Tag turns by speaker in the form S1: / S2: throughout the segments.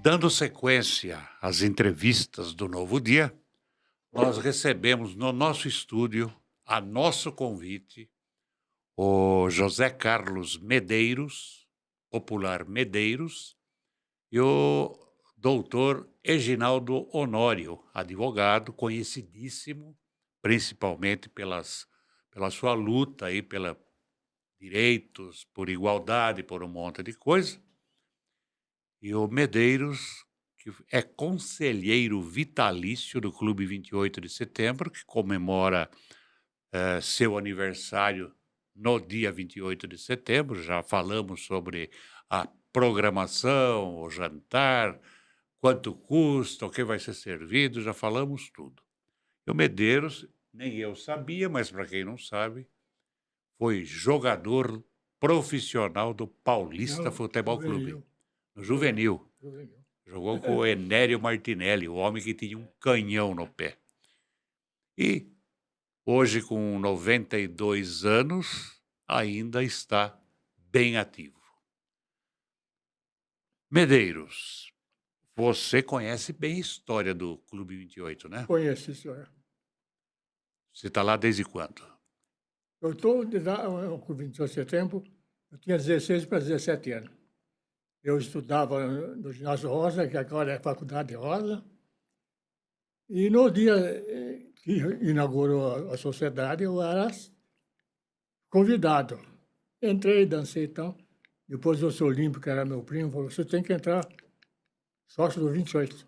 S1: Dando sequência às entrevistas do Novo Dia, nós recebemos no nosso estúdio, a nosso convite, o José Carlos Medeiros, popular Medeiros, e o doutor Eginaldo Honório, advogado conhecidíssimo, principalmente pela sua luta aí pela direitos, por igualdade, por um monte de coisa. E o Medeiros, que é conselheiro vitalício do Clube 28 de Setembro, que comemora seu aniversário no dia 28 de setembro. Já falamos sobre a programação, o jantar, quanto custa, o que vai ser servido, já falamos tudo. E o Medeiros, nem eu sabia, mas para quem não sabe, foi jogador profissional do Paulista Futebol Clube. No Juvenil. Jogou com o Enério Martinelli, o homem que tinha um canhão no pé. E hoje, com 92 anos, ainda está bem ativo. Medeiros, você conhece bem a história do Clube 28, né?
S2: Conheço, senhor.
S1: Você está lá desde quando?
S2: Eu estou com 28 de setembro, eu tinha 16 para 17 anos. Eu estudava no Ginásio Rosa, que agora é a Faculdade Rosa, e no dia que inaugurou a sociedade, eu era convidado. Entrei, dancei e tal. Depois o seu Olímpio, que era meu primo, falou: você tem que entrar sócio do 28.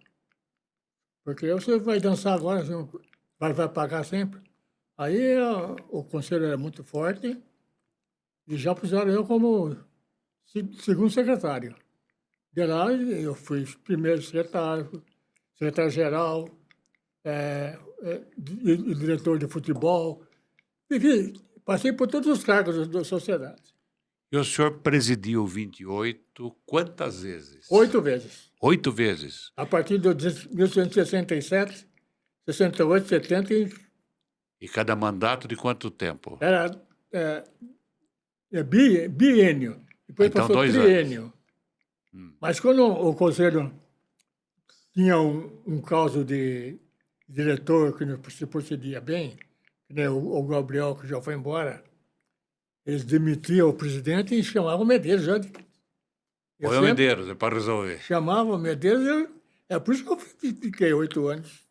S2: Porque você vai dançar agora, você vai pagar sempre. Aí o conselho era muito forte e já puseram eu como segundo secretário. De lá eu fui primeiro secretário, secretário-geral, diretor de futebol. Enfim, passei por todos os cargos da sociedade.
S1: E o senhor presidiu o 28 quantas vezes?
S2: 8 vezes.
S1: 8 vezes?
S2: A partir de 1967, 68, 70
S1: E cada mandato de quanto tempo?
S2: era biênio. Depois
S1: então,
S2: passou
S1: 2
S2: triênio.
S1: anos.
S2: Mas quando o conselho tinha um caso de diretor que não se procedia bem, né, o Gabriel, que já foi embora, eles demitiam o presidente e chamavam o Medeiros.
S1: Foi o Medeiros, é para resolver.
S2: Chamava o Medeiros, é por isso que eu fiquei 8 anos.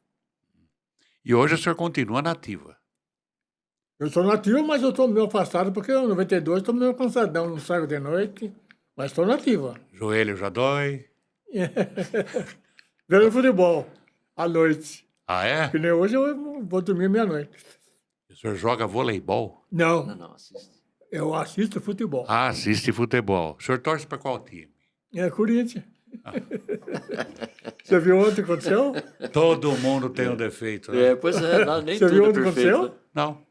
S1: E hoje o senhor continua na ativa?
S2: Eu sou nativo, mas eu estou meio afastado, porque em 92 estou meio cansadão, não saio de noite, mas estou nativa.
S1: Joelho já dói?
S2: Vendo futebol, à noite.
S1: Ah, é?
S2: Que nem hoje eu vou dormir meia-noite.
S1: O senhor joga voleibol?
S2: Não,
S3: Não, assiste.
S2: eu assisto futebol.
S1: Ah, assiste futebol. O senhor torce para qual time?
S2: É Corinthians. Você viu ontem o que aconteceu?
S1: Todo mundo tem um defeito, né?
S3: Pois é, não, nem
S2: Você
S3: tudo
S2: viu
S3: é
S2: onde
S3: perfeito.
S2: aconteceu?
S1: Não.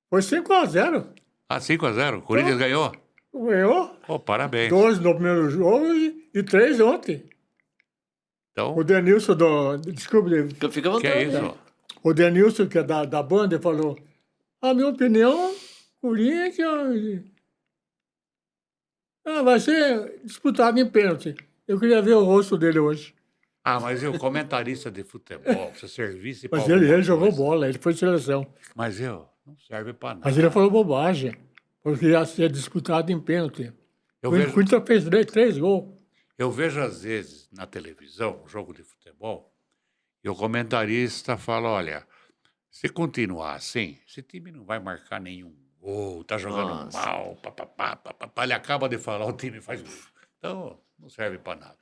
S2: Foi 5-0.
S1: Ah, 5-0? O Corinthians ganhou?
S2: Ganhou.
S1: Oh, parabéns.
S2: 2 no primeiro jogo e 3 ontem.
S1: Então,
S2: O Denilson desculpe,
S3: Fica à vontade.
S1: que é isso?
S3: né?
S2: o Denilson, que é da banda, falou: a minha opinião, Corinthians vai ser disputado em pênalti. Eu queria ver o rosto dele hoje.
S1: Ah, mas eu, comentarista de futebol, precisa serviço para
S2: Mas ele jogou bola, ele foi de seleção.
S1: Mas eu, não serve para nada.
S2: Mas ele falou bobagem, porque ia ser disputado em pênalti.
S1: Eu
S2: O
S1: vejo-
S2: Corinthians fez 3 gols.
S1: Eu vejo, às vezes, na televisão, um jogo de futebol, e o comentarista fala, olha, se continuar assim, esse time não vai marcar nenhum gol, tá jogando
S3: Nossa.
S1: mal, ele acaba de falar, o time faz gol. Então, não serve para nada.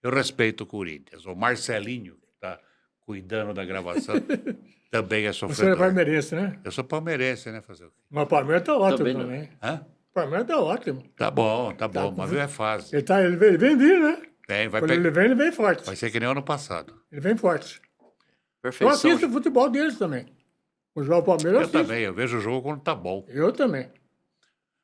S1: Eu respeito o Corinthians. O Marcelinho, que está cuidando da gravação, também é
S2: Você é
S1: sofredor.
S2: palmeirense, né?
S1: Eu sou palmeirense, né? Fazer o quê?
S2: Mas o Palmeiras tá ótimo
S3: Também não.
S2: também.
S1: Hã?
S2: O Palmeiras tá ótimo.
S1: Tá bom, mas viu, é fase.
S2: Ele vem vindo, né?
S1: Vai,
S2: Quando ele vem forte.
S1: vai ser que nem ano passado.
S2: Ele vem forte. Eu
S3: Perfeição.
S2: assisto o futebol deles também. O João Palmeiras
S1: Eu
S2: assisto.
S1: também, eu vejo o jogo quando tá bom.
S2: Eu também.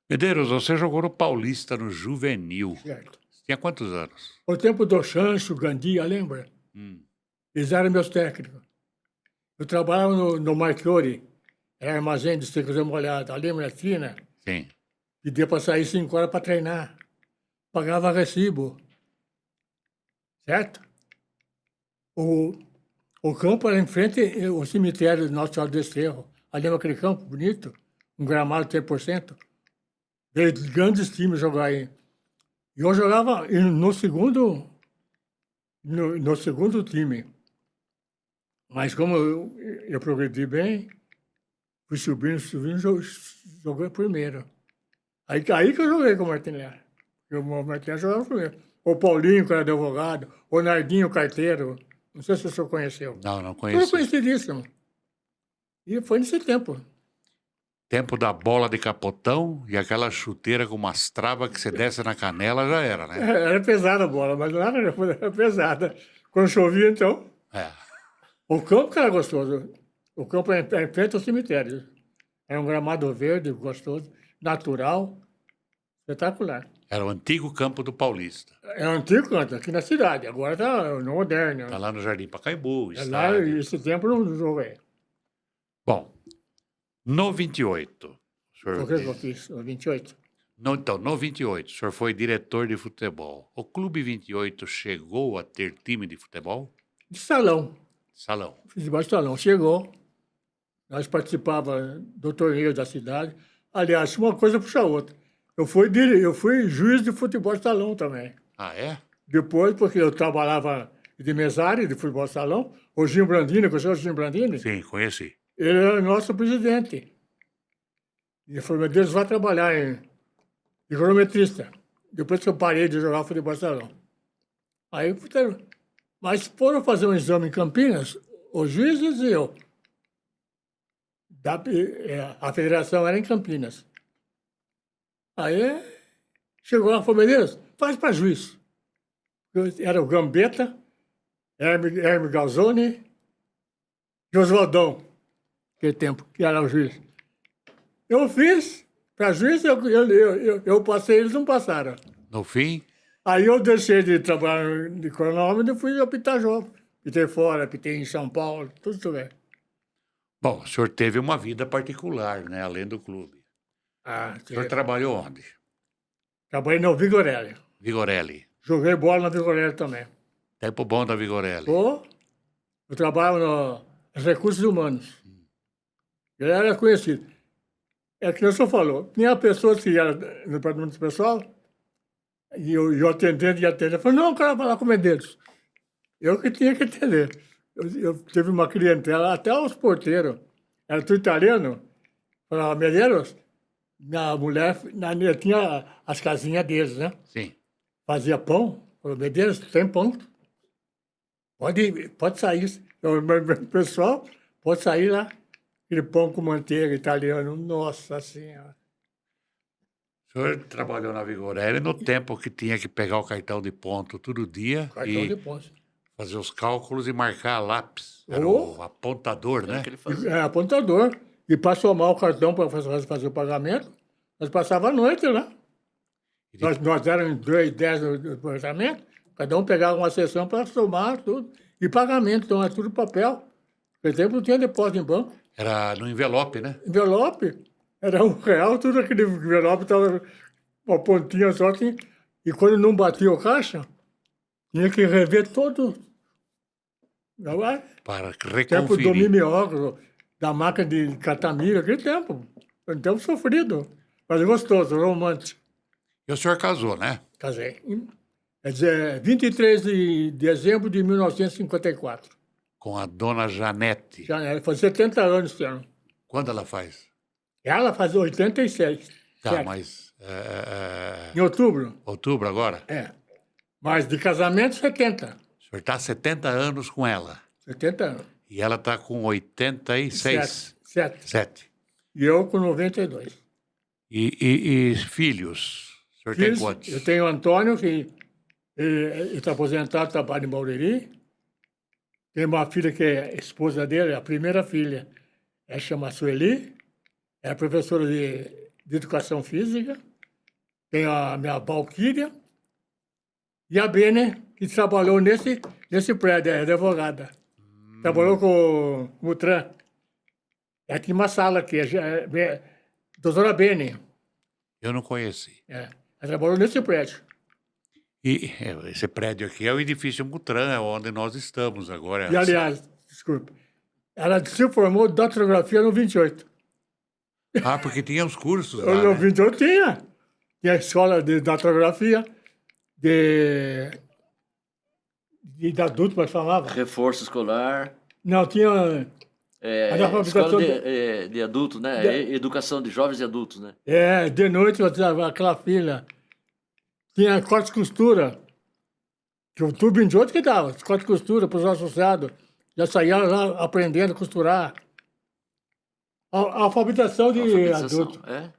S1: Medeiros, você jogou no Paulista, no Juvenil.
S2: Certo.
S1: Você tinha quantos anos?
S2: O tempo do Chancho, Gandia, lembra? Eles eram meus técnicos. Eu trabalhava no Marchiori, era armazém de secos molhado, ali na esquina.
S1: Sim.
S2: Pedia para sair 5 horas para treinar. Pagava recibo. certo? O campo era em frente ao cemitério do Nossa Senhora do Desterro. Ali naquele campo bonito, um gramado 100%. Veio grandes times jogar aí. E eu jogava no segundo time. Mas como eu progredi bem, fui subindo, joguei primeiro. Aí que eu joguei com o Martinelli. O Martinelli jogava primeiro. O Paulinho, que era advogado, o Nardinho, carteiro. Não sei se o senhor conheceu.
S1: Não
S2: Foi
S1: conheci.
S2: conhecidíssimo. E foi nesse tempo.
S1: Tempo da bola de capotão e aquela chuteira com umas travas que você desce na canela, já era, né?
S2: Era pesada a bola, mas lá era pesada. Quando chovia, então,
S1: É.
S2: o campo que era gostoso. O campo era em frente ao cemitério. Era um gramado verde, gostoso, natural, espetacular.
S1: Era o antigo campo do Paulista.
S2: É um antigo canto, aqui na cidade. Agora está no moderno.
S1: Tá lá no Jardim Pacaembu,
S2: É lá,
S1: estádio.
S2: esse tempo não joguei.
S1: Bom, no 28, o senhor
S2: O que eu fiz? No 28?
S1: no 28, o senhor foi diretor de futebol. O Clube 28 chegou a ter time de futebol?
S2: De salão.
S1: Salão.
S2: Futebol de salão. Chegou. Nós participávamos do torneio da cidade. Aliás, uma coisa puxa a outra. Eu fui juiz de futebol de salão também.
S1: Ah, é?
S2: Depois, porque eu trabalhava de mesário de futebol de salão, o Gil Brandini, conheceu o Gil Brandini?
S1: Sim, conheci.
S2: Ele era nosso presidente. E ele falou, meu Deus, vai trabalhar de cronometrista. Depois que eu parei de jogar futebol de salão. Aí, mas foram fazer um exame em Campinas, os juízes e eu. A federação era em Campinas. Aí chegou lá e falou, meu Deus, faz para juiz. Era o Gambetta, Hermes Galzoni e Oswaldão, naquele tempo, que era o juiz. Eu fiz, para juiz eu passei, eles não passaram.
S1: No fim,
S2: Aí eu deixei de trabalhar de cronômetro e fui apitar jogo. Pitei fora, pitei em São Paulo, tudo isso bem.
S1: bom, o senhor teve uma vida particular, né? Além do clube. O senhor trabalhou onde?
S2: Trabalhei no Vigorelli.
S1: Vigorelli.
S2: Joguei bola na Vigorelli também.
S1: Tempo bom da Vigorelli.
S2: Eu trabalho nos recursos humanos. Ele era conhecido. É que o senhor falou, tinha pessoas que iam no departamento pessoal, e o atendente ia atender. Falei, não, eu quero falar com o Medeiros. Eu que tinha que atender. Eu tive uma clientela, até os porteiros, era tudo italiano. Falava, Medeiros, minha mulher tinha as casinhas deles, né?
S1: Sim.
S2: Fazia pão. Falou, Medeiros, tem pão? Pode sair. Pessoal, pode sair lá. Aquele pão com manteiga italiano, nossa senhora.
S1: O senhor trabalhou na Vigorelli no tempo que tinha que pegar o cartão de ponto todo dia
S2: Cartão de ponto.
S1: fazer os cálculos e marcar a lápis. Era
S2: Oh.
S1: o apontador, né?
S3: Que ele fazia.
S2: É, apontador. E para somar o cartão para fazer o pagamento, nós passávamos a noite lá. Nós éramos 10 no departamento, cada um pegava uma sessão para somar tudo. E pagamento, então é tudo papel. Por exemplo, não tinha depósito em banco.
S1: Era no envelope, né?
S2: Envelope, era R$1, tudo aquele envelope estava uma pontinha só. E quando não batia o caixa, tinha que rever todo. Não é?
S1: Para
S2: Tempo do
S1: reconferir.
S2: mimeógrafo, da máquina de catamira, aquele tempo. Um tempo sofrido, mas gostoso, romântico.
S1: E o senhor casou, né?
S2: Casei. Quer dizer, 23 de dezembro de 1954.
S1: Com a dona Janete.
S2: Já ela faz 70 anos esse ano.
S1: Quando ela faz?
S2: Ela faz 86.
S1: Tá,
S2: certo?
S1: mas...
S2: Em outubro?
S1: outubro agora?
S2: É. Mas de casamento, 70.
S1: O senhor está há 70 anos com ela.
S2: 70 anos.
S1: E ela está com 86.
S2: 7.
S1: 7.
S2: E eu com 92.
S1: E filhos? O senhor tem quantos?
S2: Eu tenho o Antônio, que está aposentado, trabalha em Barueri. Tem uma filha que é esposa dele, a primeira filha. Ela chama Sueli, é professora de educação física. Tem a minha Valquíria. E a Bene, que trabalhou nesse prédio, é advogada. Trabalhou com o Mutran. Ela tinha uma sala aqui, doutora Bene.
S1: Eu não conheci.
S2: Ela trabalhou nesse prédio.
S1: E esse prédio aqui é o edifício Mutran, é onde nós estamos agora.
S2: E, aliás, desculpe, ela se formou de datilografia no 28.
S1: Ah, porque tinha os cursos lá,
S2: No
S1: né?
S2: 28 tinha. Tinha a escola de datilografia, de adulto, mas falava.
S3: Reforço escolar,
S2: Não, tinha a
S3: escola
S2: alfabetização.
S3: de adultos, né? Educação de jovens e adultos, né?
S2: De noite, aquela fila. Tinha corte e costura. Que o tubo 28 que dava, corte e costura para os associados. Já saía lá aprendendo a costurar. A alfabetização de
S3: Alfabetização,
S2: adulto.
S3: é?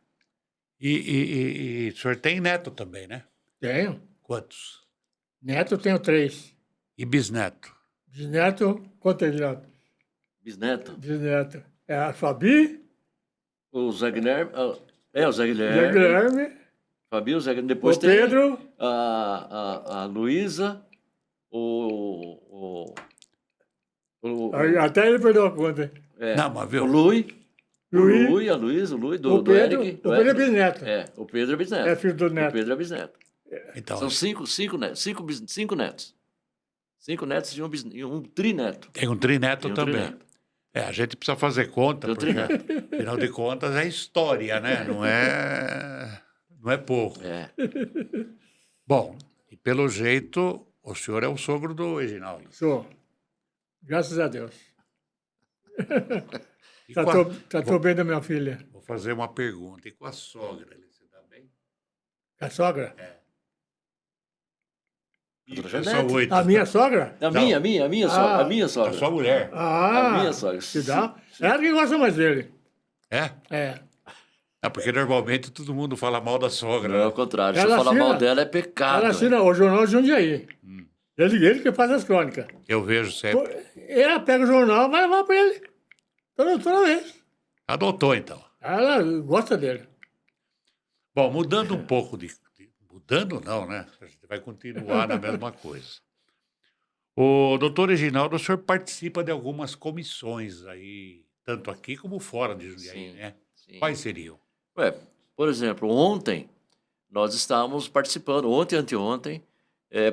S1: E o senhor tem neto também, né?
S2: Tenho.
S1: Quantos?
S2: Neto eu tenho 3.
S1: E bisneto?
S2: Bisneto, quanto é neto?
S3: Bisneto.
S2: Bisneto. É a Fabi,
S3: O Zé Guilherme. O Zé
S2: Zé
S3: Guilherme.
S2: Guilherme,
S3: Fabio, Zé Guilherme. Depois
S2: o
S3: tem
S2: Pedro.
S3: a Luísa,
S2: Até ele perdeu a conta.
S1: Não, mas viu?
S3: o Luiz.
S2: Luiz,
S3: A Luísa, o Luiz,
S2: o
S3: do
S2: Pedro.
S3: Eric.
S2: O Pedro é bisneto.
S3: O Pedro é bisneto.
S2: É filho do
S3: O
S2: neto.
S3: Pedro é bisneto.
S1: Então,
S3: São cinco netos. Cinco netos. 5 netos e um trineto.
S1: tem um trineto
S3: Tem um
S1: também.
S3: trineto.
S1: A gente precisa fazer conta,
S3: Tem um
S1: porque,
S3: trineto.
S1: afinal de contas, é história, né? Não é pouco.
S3: É.
S1: Bom, e pelo jeito, o senhor é o sogro do Reginaldo.
S2: Sou. Graças a Deus.
S1: E com a-
S2: Tratou bem da minha filha.
S1: Vou fazer uma pergunta. E com a sogra, ele se dá bem?
S2: A sogra?
S1: E
S3: Doutora
S1: só
S3: Janete.
S1: 8.
S2: A minha sogra?
S3: A minha sogra.
S2: Ah.
S3: A minha
S1: A
S3: sogra.
S1: sua mulher.
S2: Ah,
S3: A minha sogra.
S2: se dá. Ela que gosta mais dele.
S1: É?
S2: É.
S1: Porque normalmente todo mundo fala mal da sogra.
S3: Não,
S1: né?
S3: ao contrário. Se
S2: Ela
S3: eu falar
S2: assina-
S3: mal dela é pecado.
S2: Ela assina o jornal de Jundiaí. Ele que faz as crônicas.
S1: Eu vejo sempre.
S2: Ela pega o jornal e vai levar para ele. Toda vez.
S1: Adotou, então.
S2: Ela gosta dele.
S1: Bom, mudando um pouco Mudando não, né? A gente vai continuar na mesma coisa. O doutor Reginaldo, o senhor participa de algumas comissões aí, tanto aqui como fora de Jundiaí,
S3: Sim,
S1: né?
S3: sim.
S1: Quais seriam?
S3: Por exemplo, ontem nós estávamos participando, ontem e anteontem.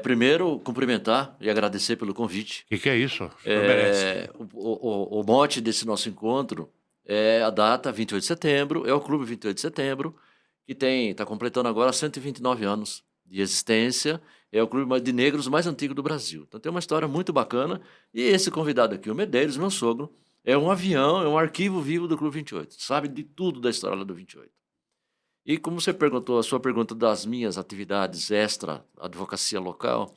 S3: Primeiro, cumprimentar e agradecer pelo convite.
S1: O que é isso? O senhor merece.
S3: O mote desse nosso encontro é a data 28 de setembro, é o Clube 28 de Setembro, que está completando agora 129 anos de existência, é o clube de negros mais antigo do Brasil. Então tem uma história muito bacana, e esse convidado aqui, o Medeiros, meu sogro, é um avião, é um arquivo vivo do Clube 28, sabe de tudo da história lá do 28. E como você perguntou, a sua pergunta das minhas atividades extra, advocacia local,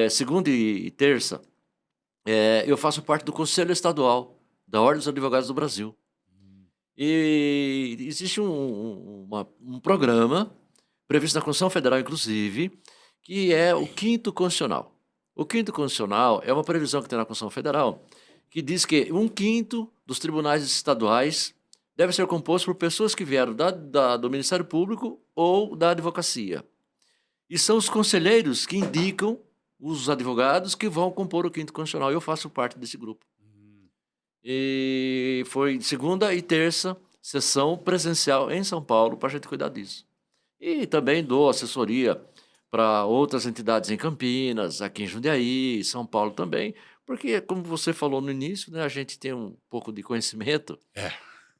S3: segunda e terça, eu faço parte do Conselho Estadual da Ordem dos Advogados do Brasil. E existe um programa previsto na Constituição Federal, inclusive, que é o Quinto Constitucional. O Quinto Constitucional é uma previsão que tem na Constituição Federal que diz que 1/5 dos tribunais estaduais deve ser composto por pessoas que vieram do Ministério Público ou da advocacia. E são os conselheiros que indicam os advogados que vão compor o Quinto Constitucional. Eu faço parte desse grupo. E foi segunda e terça, sessão presencial em São Paulo, para a gente cuidar disso. E também dou assessoria para outras entidades em Campinas, aqui em Jundiaí, São Paulo também, porque, como você falou no início, né, a gente tem um pouco de conhecimento.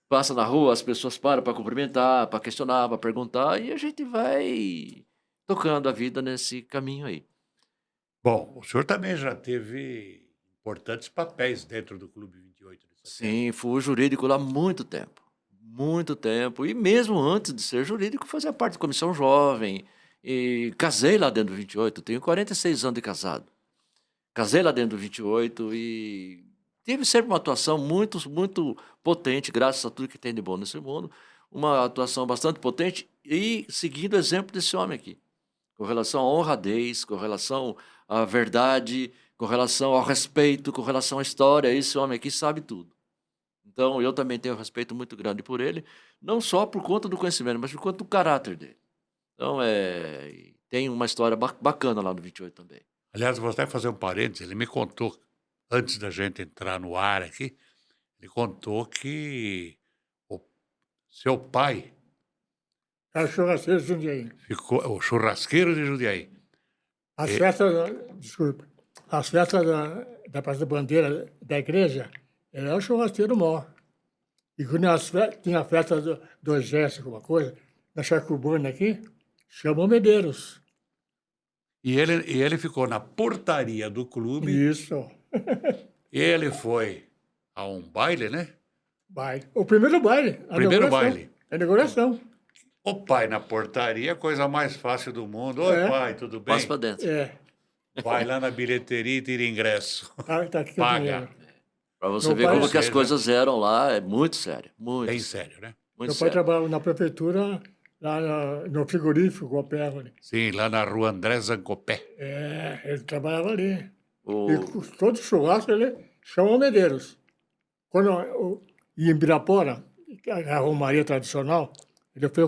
S3: Passa na rua, as pessoas param para cumprimentar, para questionar, para perguntar, e a gente vai tocando a vida nesse caminho aí.
S1: Bom, o senhor também já teve importantes papéis dentro do Clube 28 de Setembro.
S3: Sim, fui jurídico lá há muito tempo. Muito tempo. E mesmo antes de ser jurídico, fazia parte da comissão jovem. E casei lá dentro do 28. Tenho 46 anos de casado. Casei lá dentro do 28 e tive sempre uma atuação muito, muito potente, graças a tudo que tem de bom nesse mundo. Uma atuação bastante potente e seguindo o exemplo desse homem aqui. Com relação à honradez, com relação à verdade, com relação ao respeito, com relação à história. Esse homem aqui sabe tudo. Então, eu também tenho um respeito muito grande por ele, não só por conta do conhecimento, mas por conta do caráter dele. Então, tem uma história bacana lá no 28 também.
S1: Aliás, vou até fazer um parênteses. Ele me contou, antes da gente entrar no ar aqui, ele contou que o seu pai
S2: É o churrasqueiro de Jundiaí.
S1: ficou, o churrasqueiro de Jundiaí,
S2: As festas, desculpa, as festas da Praça da Bandeira da igreja, ele é o churrasqueiro maior. E quando tinha a festa do exército, alguma coisa, na Chacubana aqui, chamou Medeiros.
S1: E ele ficou na portaria do clube.
S2: Isso.
S1: Ele foi a um baile, né?
S2: Baile. O primeiro baile.
S1: Primeiro baile.
S2: A inauguração.
S1: O pai na portaria, coisa mais fácil do mundo. Oi, pai, tudo bem?
S3: Passa pra dentro.
S1: Vai lá na bilheteria e tira ingresso.
S2: Tá aqui o
S1: Paga.
S2: dinheiro.
S3: Pra você
S2: Meu
S3: ver
S2: pai-
S3: como que as coisas eram lá, é muito sério. Muito,
S1: Bem sério, né?
S3: muito
S2: Meu pai
S3: sério.
S2: trabalhava na prefeitura, lá no frigorífico, com a Pérola.
S1: Sim, lá na rua André Zancopé.
S2: Ele trabalhava ali.
S3: O-
S2: E com todo churrasco ele chamou Medeiros. Quando ia em Ibirapora, a romaria tradicional, ele foi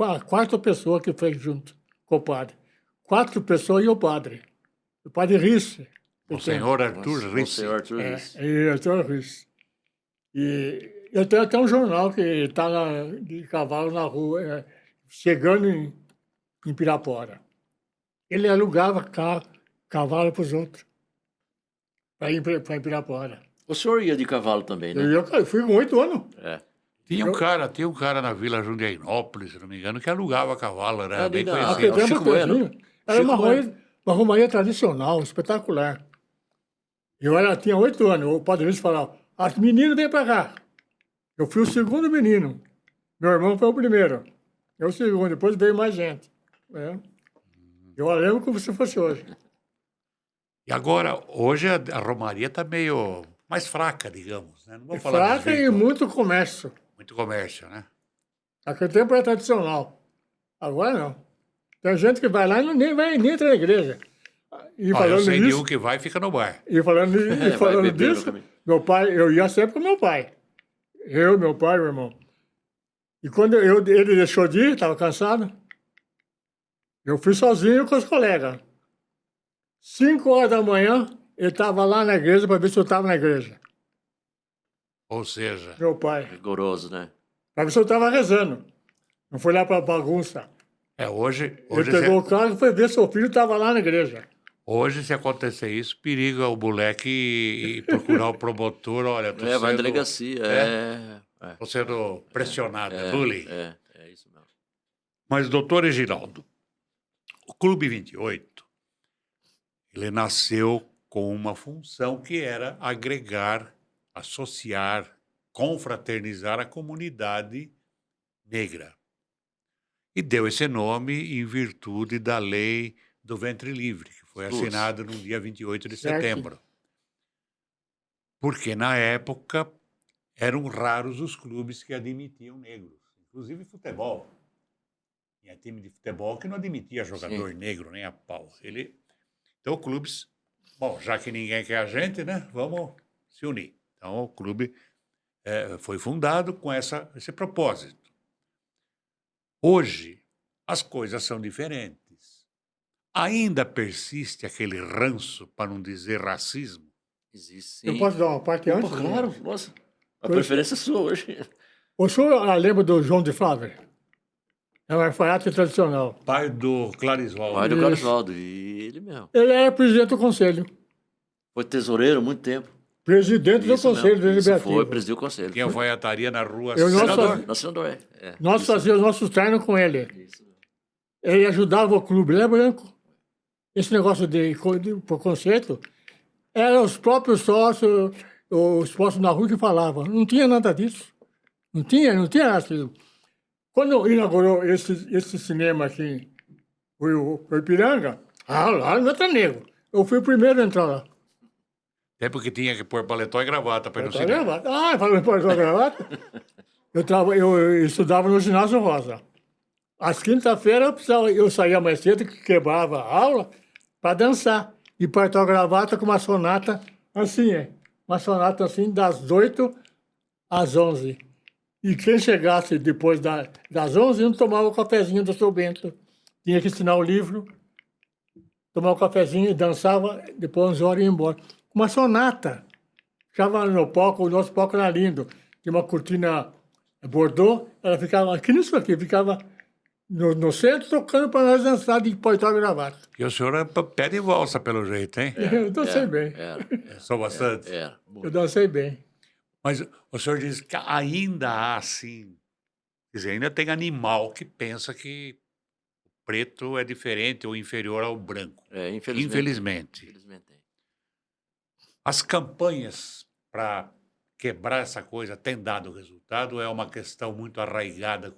S2: a quarta pessoa que fez junto com o padre. 4 pessoas e o padre. O padre Risse.
S1: O senhor Arthur
S3: Nossa, o
S1: Risse.
S3: senhor Arthur Risse.
S2: E Arthur Risse. E eu tenho até um jornal que está de cavalo na rua, chegando em Pirapora. Ele alugava cavalo para os outros, para ir para Pirapora.
S3: O senhor ia de cavalo também, né?
S2: Eu fui com 8 anos.
S3: É.
S1: Tinha um cara na Vila Jundiainópolis, se não me engano, que alugava cavalo, era
S3: Ali
S1: bem
S3: na-
S1: conhecido.
S3: Pedro-
S2: Pedro
S3: Chico Bueno.
S2: Martezinho. Era
S3: Chico
S2: uma romaria tradicional, espetacular. Tinha 8 anos. O padre Luiz falava, as meninas vêm para cá. Eu fui o segundo menino. Meu irmão foi o primeiro. Eu o segundo, depois veio mais gente. Eu lembro como se fosse hoje.
S1: E agora, hoje a romaria está meio mais fraca, digamos. Né? Não vou falar
S2: Fraca e
S1: desvirtuada.
S2: muito comércio.
S1: Muito comércio, né?
S2: Naquele tempo era tradicional. Agora não. Tem gente que vai lá e nem entra na igreja. E
S1: Ó, eu
S2: falando
S1: sei de
S2: nisso,
S1: um que vai e fica no bar.
S2: e falando,
S3: Vai
S2: falando
S3: beber no
S2: disso,
S3: caminho.
S2: meu pai, eu ia sempre com meu pai. Eu, meu pai e meu irmão. E quando ele deixou de ir, estava cansado, eu fui sozinho com os colegas. 5 horas da manhã, ele estava lá na igreja para ver se eu estava na igreja.
S1: Ou seja,
S2: Meu pai.
S3: Rigoroso, né?
S2: Para ver se eu estava rezando. Não foi lá para bagunça.
S1: hoje,
S2: Ele pegou o carro e foi ver se o filho estava lá na igreja.
S1: hoje, se acontecer isso, periga o moleque e procurar o promotor. Olha, tô
S3: Vai em
S1: sendo,
S3: delegacia.
S1: tô sendo pressionado, é bullying.
S3: É isso mesmo.
S1: Mas, doutor Reginaldo, o Clube 28, ele nasceu com uma função que era agregar, associar, confraternizar a comunidade negra. E deu esse nome em virtude da lei do ventre livre, que foi
S3: Putz.
S1: assinada no dia 28 de
S2: Certo.
S1: setembro. Porque, na época, eram raros os clubes que admitiam negros, inclusive futebol. Tinha time de futebol que não admitia jogador negro, nem a pau. Então, clubes, bom, já que ninguém quer a gente, né, vamos se unir. Então, o clube foi fundado com esse propósito. Hoje, as coisas são diferentes. Ainda persiste aquele ranço, para não dizer racismo.
S3: Existe sim.
S2: Eu posso dar uma parte antes?
S3: Opa, claro, nossa. A
S2: Pois-
S3: preferência é sua hoje.
S2: O senhor lembra do João de Flávio? É um alfaiate tradicional.
S1: Pai do Clarisvaldo.
S3: Pai do
S2: Isso.
S3: Carlos Valdo. E ele mesmo.
S2: Ele era presidente do conselho.
S3: Foi tesoureiro há muito tempo.
S2: Presidente do
S3: Isso
S2: Conselho
S3: mesmo. Isso
S2: Deliberativo.
S3: foi, presidiu o conselho.
S1: Tinha alfaiataria na rua
S2: Eu não
S1: Senador.
S2: sabia.
S3: Na senador,
S2: Nós
S3: Isso
S2: fazíamos nossos treinos com ele.
S3: mesmo. Isso mesmo.
S2: Ele ajudava o clube, ele é branco. Esse negócio de conceito, eram os próprios sócios, os sócios na rua que falavam. Não tinha nada disso. Não tinha racismo. Quando inaugurou esse cinema aqui, o Ipiranga, lá não entra negro. Eu fui o primeiro a entrar lá.
S1: Até porque tinha que pôr paletó e gravata para ir no
S2: Tá
S1: cinema.
S2: gravata. Falando em gravata. Eu estudava no ginásio Rosa. Às quinta-feiras eu saía mais cedo, que quebrava a aula, para dançar. E portar a gravata com uma sonata assim, uma sonata assim, das 8 às 11. E quem chegasse depois das 11 não tomava o cafezinho do seu Bento. Tinha que ensinar o livro, tomar o cafezinho e dançava, depois 11 horas ia embora. Uma sonata. Ficava no palco, o nosso palco era lindo. Tinha uma cortina bordô, ela ficava aqui nisso aqui, ficava no centro, tocando para nós dançar de Poitó e Gravata.
S1: E o senhor é pé de valsa, pelo jeito, hein?
S2: Eu dancei bem.
S1: São bastante.
S2: Eu dancei bem.
S1: Mas o senhor diz que ainda há, assim, quer dizer, ainda tem animal que pensa que o preto é diferente ou inferior ao branco. Infelizmente.
S3: Infelizmente.
S1: As campanhas para quebrar essa coisa têm dado resultado ou é uma questão muito arraigada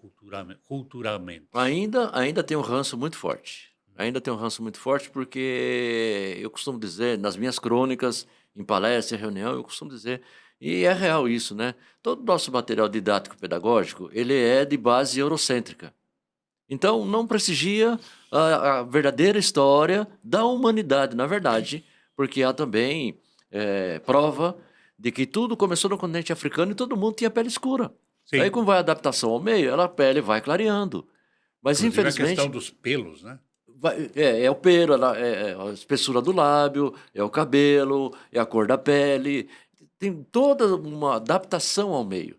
S1: culturalmente?
S3: Ainda tem um ranço muito forte. Ainda tem um ranço muito forte porque eu costumo dizer, nas minhas crônicas, em palestra, em reunião, eu costumo dizer, e é real isso, né? Todo o nosso material didático-pedagógico, ele é de base eurocêntrica. Então, não prestigia a verdadeira história da humanidade, na verdade, porque há também prova de que tudo começou no continente africano e todo mundo tinha pele escura.
S1: Sim.
S3: Aí, como vai a adaptação ao meio, a pele vai clareando. Mas,
S1: Inclusive,
S3: infelizmente...
S1: a questão dos pelos, né?
S3: É o pelo, é a espessura do lábio, é o cabelo, é a cor da pele. Tem toda uma adaptação ao meio.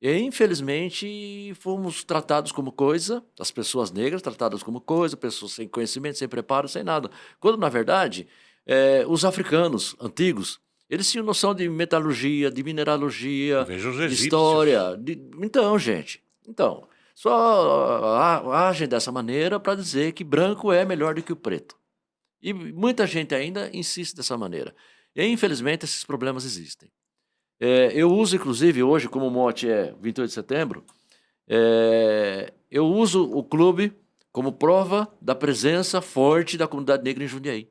S3: E, infelizmente, fomos tratados como coisa, as pessoas negras tratadas como coisa, pessoas sem conhecimento, sem preparo, sem nada. Quando, na verdade, os africanos antigos, eles tinham noção de metalurgia, de mineralogia,
S1: Veja os
S3: de
S1: egípcios.
S3: história. Então, gente, só agem dessa maneira para dizer que branco é melhor do que o preto. E muita gente ainda insiste dessa maneira. E, infelizmente, esses problemas existem. Eu uso, inclusive, hoje, como o mote é 28 de setembro, eu uso o clube como prova da presença forte da comunidade negra em Jundiaí.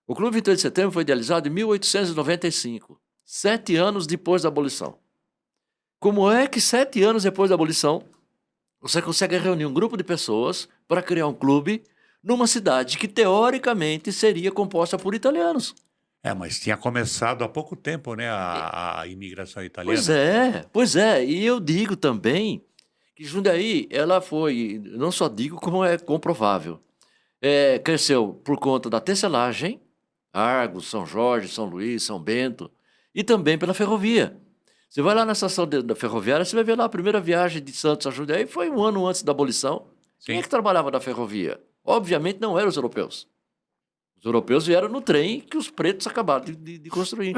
S3: O Clube 28 de Setembro foi idealizado em 1895, 7 anos depois da abolição. Como é que 7 anos depois da abolição você consegue reunir um grupo de pessoas para criar um clube numa cidade que, teoricamente, seria composta por italianos?
S1: Mas tinha começado há pouco tempo, né, a imigração italiana.
S3: Pois é. E eu digo também que Jundiaí, ela foi, não só digo como é comprovável, cresceu por conta da tecelagem, Argos, São Jorge, São Luís, São Bento, e também pela ferrovia. Você vai lá na estação da ferroviária, você vai ver lá a primeira viagem de Santos a Jundiaí, foi 1 ano antes da abolição. Quem é que trabalhava na ferrovia? Obviamente não eram os europeus. Os europeus vieram no trem que os pretos acabaram de construir.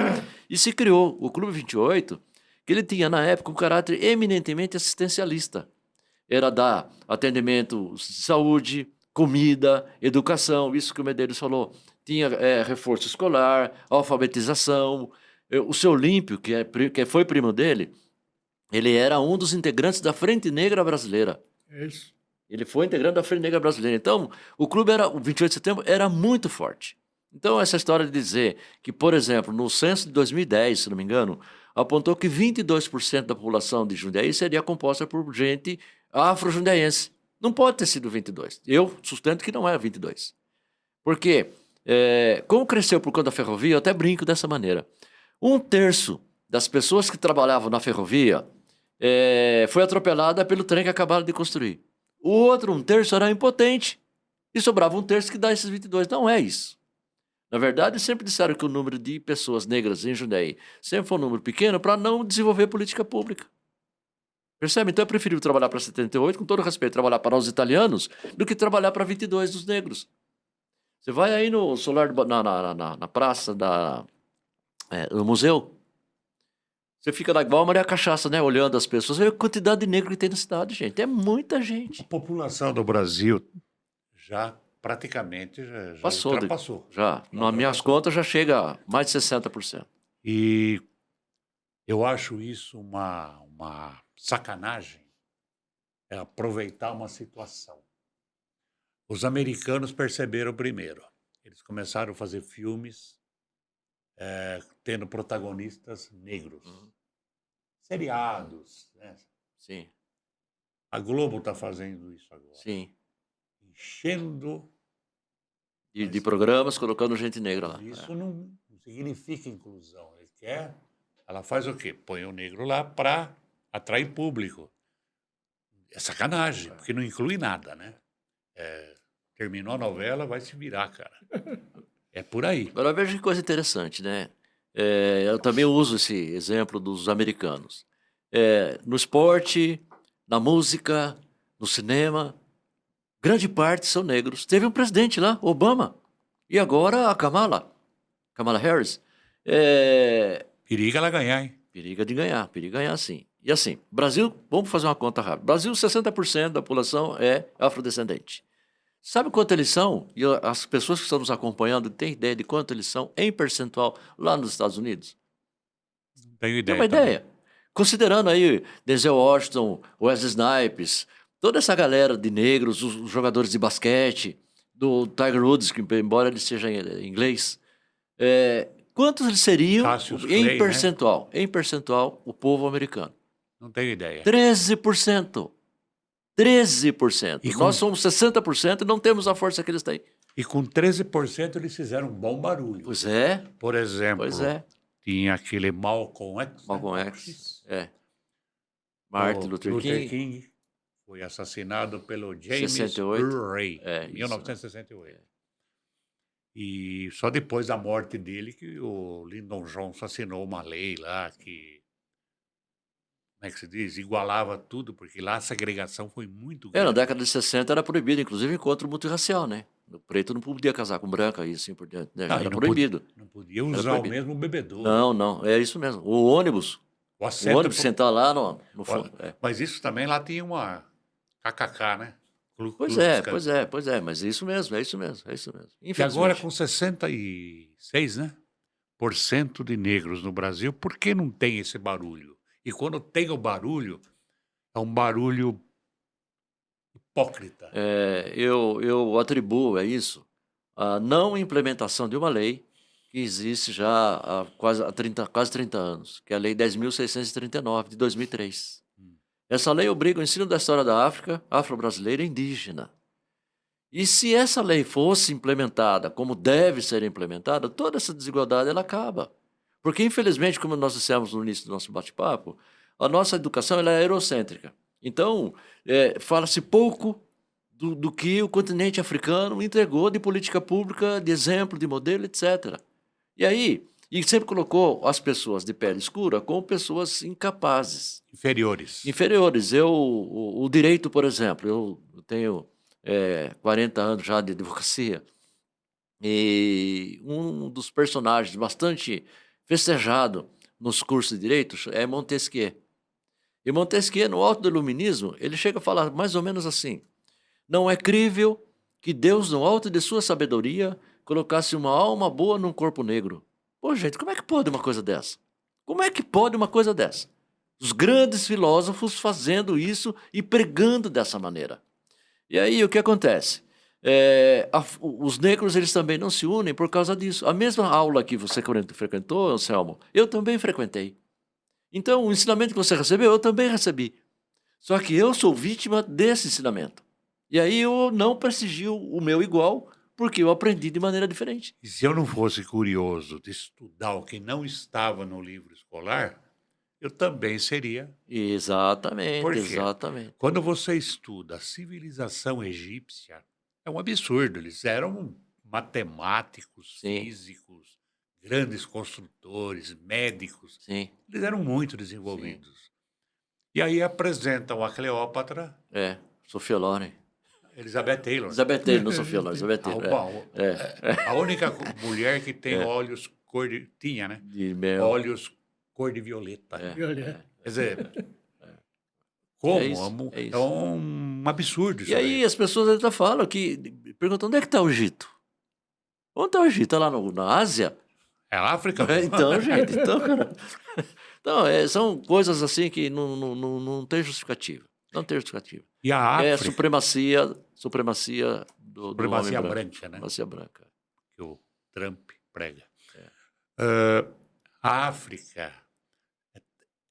S3: E se criou o Clube 28, que ele tinha, na época, um caráter eminentemente assistencialista. Era dar atendimento de saúde, comida, educação, isso que o Medeiros falou. Tinha reforço escolar, alfabetização. O seu Olímpio, que foi primo dele, ele era um dos integrantes da Frente Negra Brasileira.
S2: Isso.
S3: Ele foi integrante da Frente Negra Brasileira. Então, o 28 de setembro, era muito forte. Então, essa história de dizer que, por exemplo, no censo de 2010, se não me engano, apontou que 22% da população de Jundiaí seria composta por gente afro-jundiaense. Não pode ter sido 22. Eu sustento que não é 22. Porque, como cresceu por conta da ferrovia, eu até brinco dessa maneira. 1/3 das pessoas que trabalhavam na ferrovia foi atropelada pelo trem que acabaram de construir. O outro 1/3 era impotente. E sobrava 1/3 que dá esses 22. Não é isso. Na verdade, sempre disseram que o número de pessoas negras em Jundiaí sempre foi um número pequeno para não desenvolver política pública. Percebe? Então é preferível trabalhar para 78, com todo respeito, trabalhar para os italianos, do que trabalhar para 22 dos negros. Você vai aí no solar, na praça no museu, você fica lá igual a Maria Cachaça, né? Olhando as pessoas. Olha a quantidade de negro que tem na cidade, gente. É muita gente.
S1: A população do Brasil já praticamente já ultrapassou.
S3: Já. Nas minhas contas já chega a mais de 60%.
S1: E eu acho isso uma sacanagem, aproveitar uma situação. Os americanos perceberam primeiro. Eles começaram a fazer filmes tendo protagonistas negros. Seriados, né?
S3: Sim.
S1: A Globo está fazendo isso agora.
S3: Sim.
S1: Enchendo
S3: de programas, colocando gente negra lá.
S1: Isso não significa inclusão. Ela faz o quê? Põe o negro lá para atrair público. É sacanagem, porque não inclui nada, né? Terminou a novela, vai se virar, cara. É por aí.
S3: Agora veja que coisa interessante, né? Eu também uso esse exemplo dos americanos. No esporte, na música, no cinema, grande parte são negros. Teve um presidente lá, Obama, e agora a Kamala Harris.
S1: Periga ela ganhar, hein?
S3: Periga ganhar sim. E assim, Brasil, vamos fazer uma conta rápida. Brasil, 60% da população é afrodescendente. Sabe quanto eles são? E as pessoas que estão nos acompanhando têm ideia de quanto eles são em percentual lá nos Estados Unidos?
S1: Não tenho
S3: Tem
S1: ideia.
S3: uma
S1: também.
S3: ideia. Considerando aí Denzel Washington, Wesley Snipes, toda essa galera de negros, os jogadores de basquete, do Tiger Woods, que embora ele seja em inglês, quantos eles seriam
S1: Cassius
S3: em
S1: Clay, né?
S3: percentual? Em percentual, o povo americano.
S1: Não tenho ideia.
S3: 13%. 13%.
S1: E com-
S3: Nós somos 60% e não temos a força que eles têm.
S1: E com 13% eles fizeram um bom barulho.
S3: Pois é,
S1: Por exemplo,
S3: pois é.
S1: tinha aquele Malcolm X.
S3: Malcolm
S1: né?
S3: X. Martin
S1: O
S3: Luther King.
S1: foi assassinado pelo James
S3: 68.
S1: Murray,
S3: É,
S1: em
S3: isso.
S1: 1968. E só depois da morte dele que o Lyndon Johnson assinou uma lei lá que, como é que se diz, igualava tudo, porque lá a segregação foi muito
S3: Na
S1: grande.
S3: década de 60 era proibido, inclusive encontro multirracial, né? O preto não podia casar com branca e assim por diante, né?
S1: Não, e
S3: Era
S1: não
S3: proibido.
S1: Não podia usar o
S3: proibido.
S1: mesmo bebedouro.
S3: Não, é isso mesmo. O ônibus,
S1: O assento
S3: sentar lá no fundo.
S1: Mas isso também lá tinha uma KKK, né?
S3: Pois é, mas é isso mesmo.
S1: E agora
S3: Infelizmente.
S1: com 66, né? Por cento de negros no Brasil, por que não tem esse barulho? E quando tem o barulho, é um barulho hipócrita.
S3: Eu atribuo a isso a não implementação de uma lei que existe já há quase 30 anos, que é a Lei 10.639, de 2003. Essa lei obriga o ensino da história da África, afro-brasileira e indígena. E se essa lei fosse implementada como deve ser implementada, toda essa desigualdade ela acaba. Porque, infelizmente, como nós dissemos no início do nosso bate-papo, a nossa educação ela é eurocêntrica. Então, fala-se pouco do que o continente africano entregou de política pública, de exemplo, de modelo, etc. E aí, sempre colocou as pessoas de pele escura como pessoas incapazes.
S1: Inferiores.
S3: O direito, por exemplo, eu tenho 40 anos já de advocacia, e um dos personagens bastante festejado nos cursos de direito é Montesquieu. E Montesquieu, no Alto do Iluminismo, ele chega a falar mais ou menos assim: não é crível que Deus, no alto de sua sabedoria, colocasse uma alma boa num corpo negro. Pô, gente, como é que pode uma coisa dessa? Como é que pode uma coisa dessa? Os grandes filósofos fazendo isso e pregando dessa maneira. E aí, o que acontece? Os negros, eles também não se unem por causa disso. A mesma aula que você frequentou, Anselmo, eu também frequentei. Então, o ensinamento que você recebeu, eu também recebi. Só que eu sou vítima desse ensinamento. E aí eu não prestigio o meu igual, porque eu aprendi de maneira diferente.
S1: E se eu não fosse curioso de estudar o que não estava no livro escolar, eu também seria.
S3: Exatamente,
S1: Por quê?
S3: exatamente.
S1: Quando você estuda a civilização egípcia, é um absurdo. Eles eram matemáticos,
S3: Sim.
S1: físicos, grandes construtores, médicos.
S3: Sim,
S1: Eles eram muito desenvolvidos. E aí apresentam a Cleópatra,
S3: Sofia Loren.
S1: Elizabeth Taylor.
S3: Elizabeth Taylor, não Sofia Loren, Elizabeth Taylor.
S1: A única mulher que tem olhos cor de... Tinha, né?
S3: De mel.
S1: Olhos cor de violeta.
S2: Olha,
S1: Quer dizer, como?
S3: É isso, é isso.
S1: É um absurdo isso
S3: E aí as pessoas ainda falam perguntam, onde é que está o Egito? Onde está o Egito? Está lá na Ásia?
S1: É África?
S3: Então, gente, cara. Então, são coisas assim que não tem justificativa. Não tem justificativa.
S1: E a
S3: É
S1: África,
S3: supremacia do
S1: supremacia
S3: homem
S1: branca, né?
S3: Supremacia branca.
S1: Que o Trump prega. A África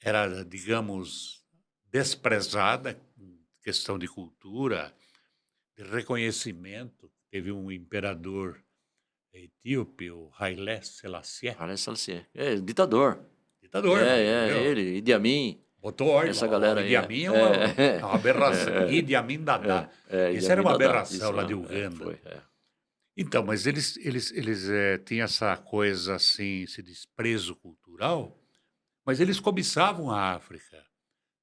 S1: era, digamos, desprezada em questão de cultura, de reconhecimento. Teve um imperador etíope, o Haile Selassie,
S3: Parece assim. Ditador.
S1: ditador. entendeu?
S3: Ele, Idi Amin.
S1: Botou ordem.
S3: Essa galera
S1: o Idi
S3: aí,
S1: Amin é uma aberração. Idi Amin Dada.
S3: Idi
S1: Isso era
S3: Amin
S1: uma
S3: Dada,
S1: aberração
S3: isso
S1: lá de
S3: mesmo,
S1: Uganda.
S3: foi.
S1: Então, mas eles tinham essa coisa assim, esse desprezo cultural, mas eles cobiçavam a África.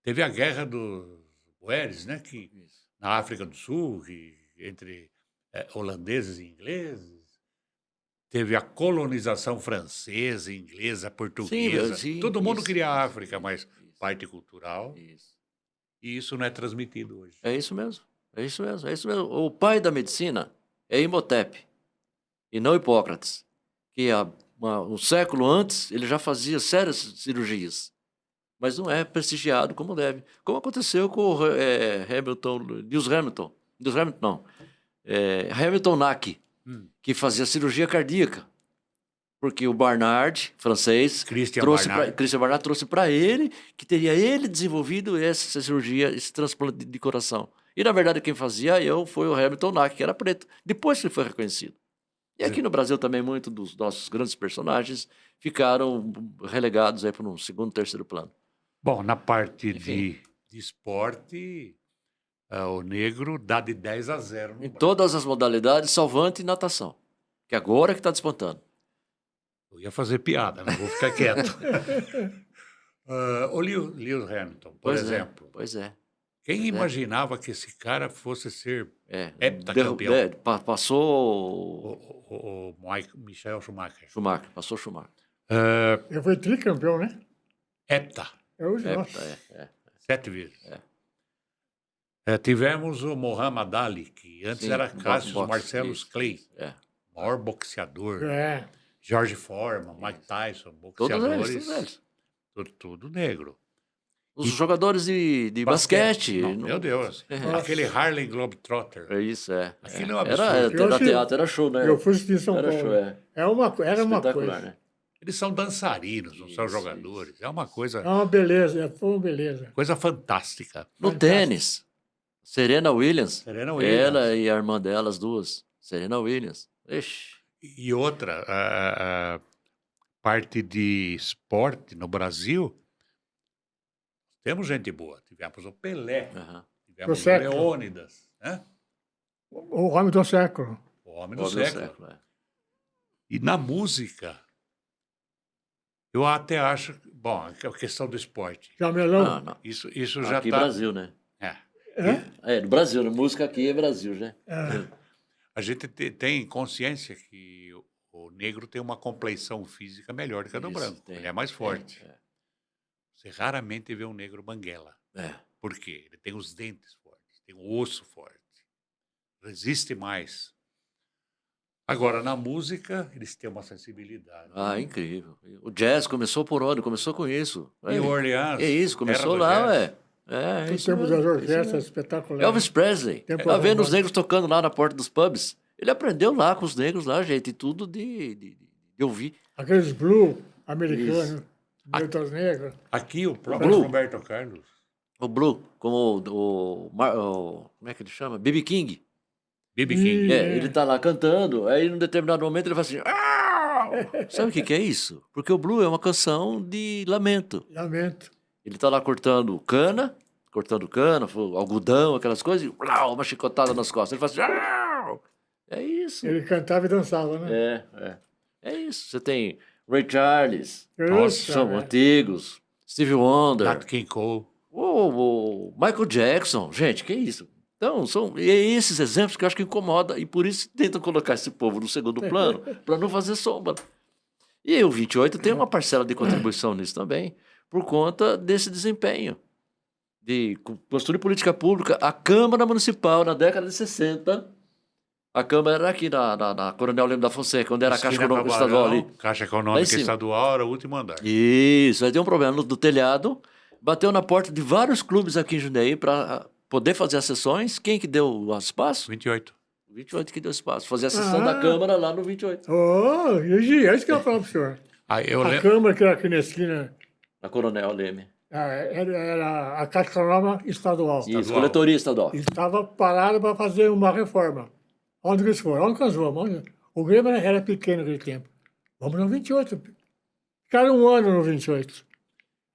S1: Teve a guerra dos Boeres, né? Que,
S3: Isso.
S1: na África do Sul, que entre holandeses e ingleses. Teve a colonização francesa, inglesa, portuguesa.
S3: Sim,
S1: Todo mundo
S3: isso,
S1: queria a
S3: isso,
S1: África, mas
S3: isso,
S1: parte cultural.
S3: isso.
S1: E isso não é transmitido hoje.
S3: É isso mesmo. É isso mesmo. É isso mesmo. O pai da medicina é Imhotep e não Hipócrates, que um século antes ele já fazia sérias cirurgias, mas não é prestigiado como deve. Como aconteceu com o Lewis Hamilton. Lewis Hamilton não. Hamilton Nack, que fazia cirurgia cardíaca. Porque o Barnard, francês,
S1: Christian
S3: Barnard trouxe para ele que teria ele desenvolvido essa cirurgia, esse transplante de coração. E, na verdade, quem fazia foi o Hamilton Nack, que era preto. Depois que ele foi reconhecido. E aqui no Brasil também, muitos dos nossos grandes personagens ficaram relegados para um segundo, terceiro plano.
S1: Bom, na parte de esporte, o negro dá de 10-0.
S3: Em todas as modalidades, salvante e natação. Que agora é que está despontando.
S1: Eu ia fazer piada, não vou ficar quieto. O Lewis Hamilton, por exemplo.
S3: Pois é.
S1: Quem imaginava que esse cara fosse ser heptacampeão?
S3: Passou
S1: o Michael Schumacher.
S3: Passou Schumacher.
S2: Ele foi tricampeão, né?
S1: Hepta.
S2: Nossa.
S1: 7 vezes. Tivemos o Muhammad Ali, que antes era Cassius Marcellus Clay. Maior boxeador. George Foreman, Mike Tyson, boxeadores.
S3: Todos eles.
S1: Tudo negro.
S3: Os jogadores de basquete.
S1: Meu Deus. Aquele Harlem Globetrotter.
S3: É isso,
S1: Aquilo é um absurdo.
S3: Era teatro, era show, né?
S2: Eu fui assistir em São Paulo.
S3: Show,
S2: Era uma coisa.
S3: Né?
S1: Eles são dançarinos, não são jogadores. Isso. É uma coisa...
S2: É uma beleza, foi uma beleza.
S1: Coisa fantástica.
S3: No tênis, Serena Williams. Ela e a irmã dela, as duas. Serena Williams. Ixi.
S1: E outra, a parte de esporte no Brasil, temos gente boa. Tivemos o Pelé, tivemos o Leônidas. Né?
S2: O homem do século.
S1: O homem do século. E na música, eu até acho... Bom, a questão do esporte.
S2: Jamelão.
S3: Não.
S1: Isso já está...
S3: Aqui Brasil, né? No Brasil, a música aqui é Brasil, né?
S1: A gente tem consciência que o negro tem uma compleição física melhor do que a do branco. Ele é mais forte. Você raramente vê um negro banguela. Por quê? Ele tem os dentes fortes, tem o osso forte, resiste mais. Agora, na música, eles têm uma sensibilidade.
S3: Incrível. O jazz começou por onde? Começou com isso.
S1: New Orleans.
S3: É isso, começou lá,
S2: temos as orquestras espetaculares.
S3: Elvis Presley. Tá vendo os negros tocando lá na porta dos pubs? Ele aprendeu lá com os negros lá, gente, e tudo de ouvir.
S2: Aqueles blue americanos, letras negras.
S1: Aqui o próprio Roberto Carlos.
S3: O blue, como como é que ele chama? B.B. King.
S1: B.B. King.
S3: Ele tá lá cantando, aí num determinado momento ele fala assim... Sabe o que é isso? Porque o blue é uma canção de lamento. Ele tá lá cortando cana, algodão, aquelas coisas, e uma chicotada nas costas. Ele fala assim... É isso.
S2: Ele cantava e dançava, né?
S3: É isso. Você tem Ray Charles,
S2: Nossa,
S3: são antigos, Stevie Wonder,
S1: Nat King Cole,
S3: o Michael Jackson. Gente, que isso? Então, são esses exemplos que eu acho que incomoda e por isso tentam colocar esse povo no segundo plano para não fazer sombra. E o 28 tem uma parcela de contribuição nisso também, por conta desse desempenho de postura de política pública. A Câmara Municipal, na década de 60... A Câmara era aqui na Coronel Lemos da Fonseca, onde era a Caixa Econômica Estadual ali.
S1: Caixa Econômica Estadual era o último andar.
S3: Isso, aí deu um problema do telhado, bateu na porta de vários clubes aqui em Jundiaí para poder fazer as sessões. Quem que deu o espaço?
S1: 28.
S3: 28 que deu espaço. Fazer a sessão da Câmara lá no 28.
S2: É isso que eu ia falar para o senhor. A Câmara que era aqui na esquina...
S3: Na Coronel Leme.
S2: Era a Caixa Econômica Estadual.
S3: Isso, coletoria estadual.
S2: Estava parada para fazer uma reforma. Onde eles foram? Onde nós vamos? O Grêmio era pequeno naquele tempo. Vamos no 28. Ficaram um ano no 28.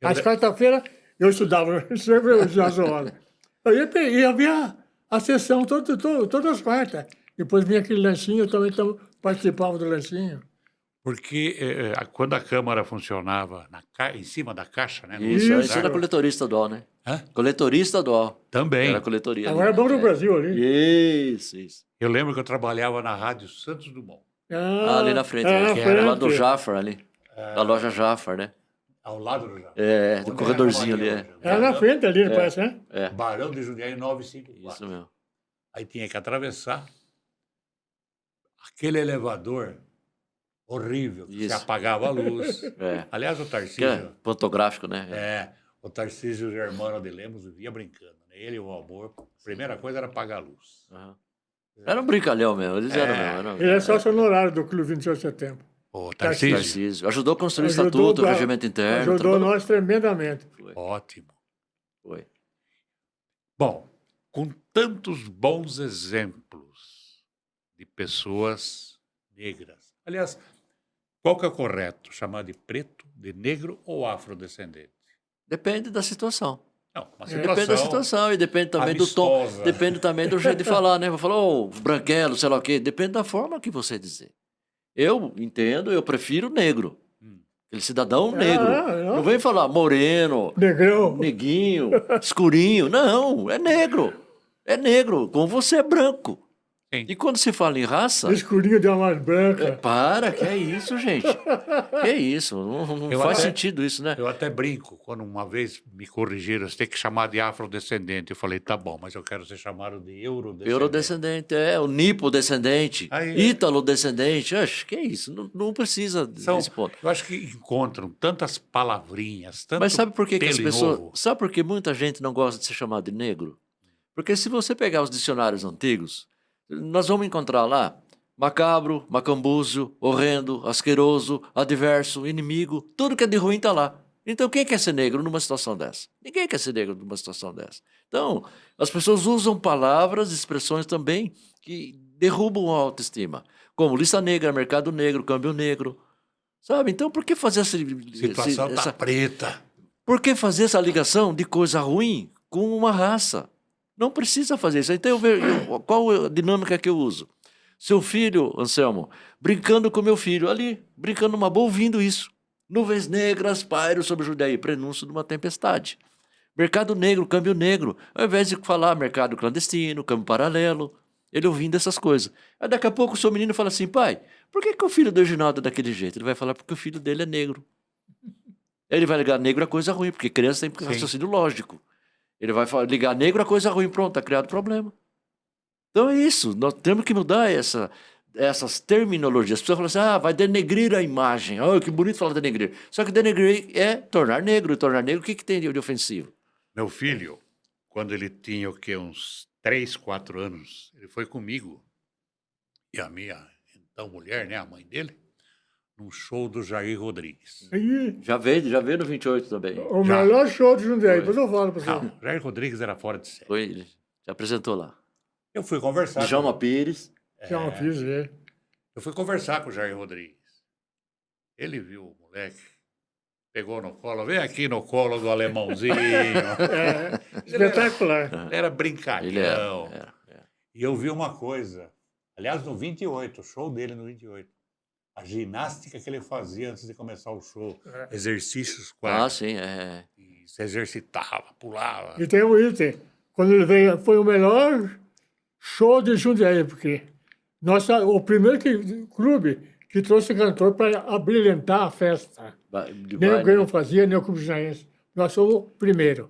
S2: Às quarta-feira, eu estudava sempre o Jazola. Eu ia ver a sessão todas as quartas. Depois vinha aquele lanchinho, eu também participava do lanchinho.
S1: Porque quando a Câmara funcionava em cima da Caixa, né? no
S3: Isso,
S1: andar,
S3: isso era coletoria estadual, né?
S1: Hã?
S3: Coletoria estadual.
S1: Também.
S3: Era coletoria.
S2: Agora é
S3: ali,
S2: Banco
S3: né?
S2: do Brasil ali.
S3: Isso.
S1: Eu lembro que eu trabalhava na Rádio Santos Dumont,
S3: Ali na frente,
S2: é,
S3: né?
S2: na
S3: Que era lá
S2: frente.
S3: do Jafar ali. Da loja Jafar, né?
S1: ao lado do Jafar.
S3: Do
S1: Onde
S3: corredorzinho ali,
S1: era a
S3: é.
S1: Maria hoje?
S2: Era na frente ali, parece, né?
S1: Barão de Jundiaí 954.
S3: Isso mesmo.
S1: Aí tinha que atravessar aquele elevador horrível, que se
S3: Isso.
S1: apagava a luz.
S3: É.
S1: Aliás, o
S3: Que é
S1: Tarcísio,
S3: pantográfico, né?
S1: o Tarcísio Germano de Lemos vivia brincando. Né? Ele e o amor, a primeira coisa era apagar a luz.
S3: Aham. Era um brincalhão mesmo, eles eram mesmo.
S2: Ele é sócio honorário do Clube 28 de Setembro.
S1: O Tarcísio,
S3: Tarcísio. Ajudou a construir o
S2: Ajudou
S3: estatuto, o
S2: pra-
S3: regimento interno.
S2: Ajudou
S3: trabalhou-
S2: nós tremendamente.
S1: ótimo.
S3: Foi.
S1: Bom, com tantos bons exemplos de pessoas negras. Aliás, qual que é o correto? Chamar de preto, de negro ou afrodescendente?
S3: Depende da situação.
S1: Não, uma
S3: Depende da situação e depende também do tom.
S1: amistosa.
S3: Depende também do jeito de falar, né? Vou falar, ô, branquelo, sei lá o quê. Depende da forma que você dizer. Eu entendo, eu prefiro negro. Aquele cidadão negro. Não vem falar moreno,
S2: Negrão.
S3: neguinho, escurinho. Não, é negro. É negro, como você é branco.
S1: Sim.
S3: E quando se fala em raça,
S2: Escurinho de uma mais branca.
S3: para, que é isso, gente? Que é isso? Não
S1: Eu
S3: faz
S1: até-
S3: sentido isso, né?
S1: Eu até brinco, quando uma vez me corrigiram, você tem que chamar de afrodescendente. Eu falei, tá bom, mas eu quero ser chamado de eurodescendente.
S3: Eurodescendente, o nipodescendente,
S1: Aí-
S3: ítalo-descendente. Acho que é isso, não precisa desse ponto.
S1: Eu acho que encontram tantas palavrinhas, tanto
S3: Mas sabe por que as
S1: pelo
S3: pessoas.
S1: novo.
S3: Sabe por que muita gente não gosta de ser chamado de negro? Porque se você pegar os dicionários antigos, nós vamos encontrar lá macabro, macambúzio, horrendo, asqueroso, adverso, inimigo, tudo que é de ruim está lá. Então quem quer ser negro numa situação dessa? Ninguém quer ser negro numa situação dessa. Então, as pessoas usam palavras, expressões também que derrubam a autoestima. Como lista negra, mercado negro, câmbio negro. Sabe? Então, por que fazer
S1: Situação tá preta.
S3: por que fazer essa ligação de coisa ruim com uma raça? Não precisa fazer isso. Então, qual a dinâmica que eu uso? Seu filho, Anselmo, brincando com meu filho, ali, brincando numa boa, ouvindo isso. Nuvens negras pairam sobre Jundiaí, prenúncio de uma tempestade. Mercado negro, câmbio negro. Ao invés de falar mercado clandestino, câmbio paralelo, ele ouvindo essas coisas. Aí daqui a pouco o seu menino fala assim, pai, por que o filho do Reginaldo é daquele jeito? Ele vai falar porque o filho dele é negro. Ele vai ligar negro a coisa ruim, porque criança tem raciocínio lógico. Ele vai ligar negro a coisa ruim, pronto, está criado problema. Então é isso, nós temos que mudar essas terminologias. As pessoas falam assim, vai denegrir a imagem. Que bonito falar denegrir. Só que denegrir é tornar negro. E tornar negro, o que tem de ofensivo?
S1: Meu filho, quando ele tinha uns 3, 4 anos, ele foi comigo e a minha então mulher, né, a mãe dele, num show do Jair Rodrigues.
S2: Aí,
S3: Já veio no 28 também.
S2: o
S1: Já.
S2: melhor show de Jundiaí.
S3: Foi.
S2: Depois eu falo pra você.
S1: Não, Jair Rodrigues era fora de série.
S3: Foi, ele já apresentou lá.
S1: Eu fui conversar.
S3: Djalma Pires.
S2: Já uma fiz,
S1: Eu fui conversar com o Jair Rodrigues. Ele viu o moleque, pegou no colo, vem aqui no colo do alemãozinho.
S2: Espetacular.
S1: Ele era brincalhão.
S3: Ele era.
S1: E eu vi uma coisa, aliás, no 28, o show dele no 28. A ginástica que ele fazia antes de começar o show. Exercícios quase.
S3: Sim,
S1: E se exercitava, pulava.
S2: E tem um item. Quando ele veio, foi o melhor show de Jundiaí, porque o primeiro clube que trouxe cantor para abrilhantar a festa. Nem o Grêmio fazia, nem o Clube Jundiaense. Nós somos o primeiro.